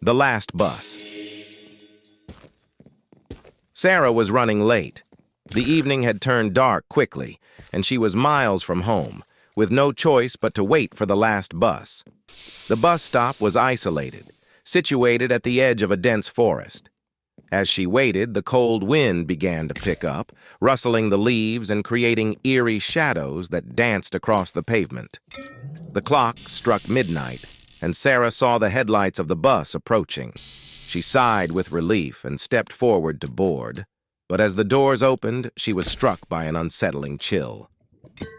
The last bus. Sarah was running late. The evening had turned dark quickly, and she was miles from home, with no choice but to wait for the last bus. The bus stop was isolated, situated at the edge of a dense forest. As she waited, the cold wind began to pick up, rustling the leaves and creating eerie shadows that danced across the pavement. The clock struck midnight, and Sarah saw the headlights of the bus approaching. She sighed with relief and stepped forward to board, but as the doors opened, she was struck by an unsettling chill.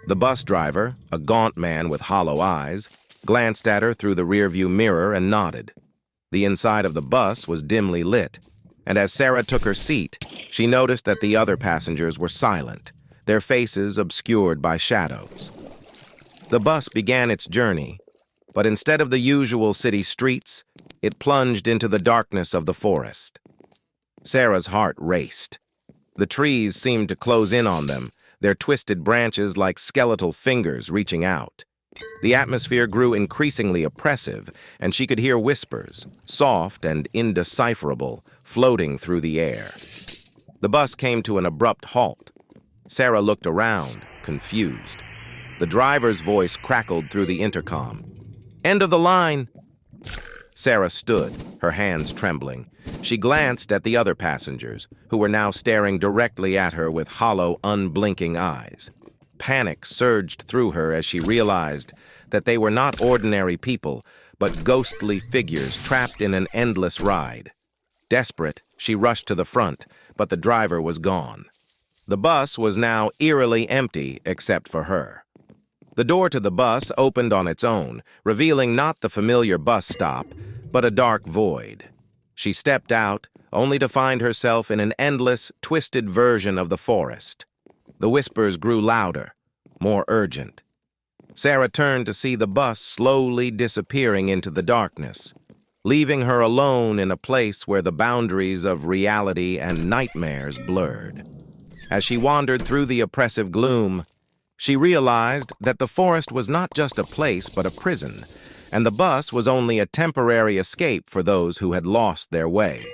The bus driver, a gaunt man with hollow eyes, glanced at her through the rearview mirror and nodded. The inside of the bus was dimly lit, and as Sarah took her seat, she noticed that the other passengers were silent, their faces obscured by shadows. The bus began its journey, but instead of the usual city streets, it plunged into the darkness of the forest. Sarah's heart raced. The trees seemed to close in on them, their twisted branches like skeletal fingers reaching out. The atmosphere grew increasingly oppressive, and she could hear whispers, soft and indecipherable, floating through the air. The bus came to an abrupt halt. Sarah looked around, confused. The driver's voice crackled through the intercom. "End of the line!" Sarah stood, her hands trembling. She glanced at the other passengers, who were now staring directly at her with hollow, unblinking eyes. Panic surged through her as she realized that they were not ordinary people, but ghostly figures trapped in an endless ride. Desperate, she rushed to the front, but the driver was gone. The bus was now eerily empty except for her. The door to the bus opened on its own, revealing not the familiar bus stop, but a dark void. She stepped out, only to find herself in an endless, twisted version of the forest. The whispers grew louder, more urgent. Sarah turned to see the bus slowly disappearing into the darkness, leaving her alone in a place where the boundaries of reality and nightmares blurred. As she wandered through the oppressive gloom, she realized that the forest was not just a place but a prison, and the bus was only a temporary escape for those who had lost their way.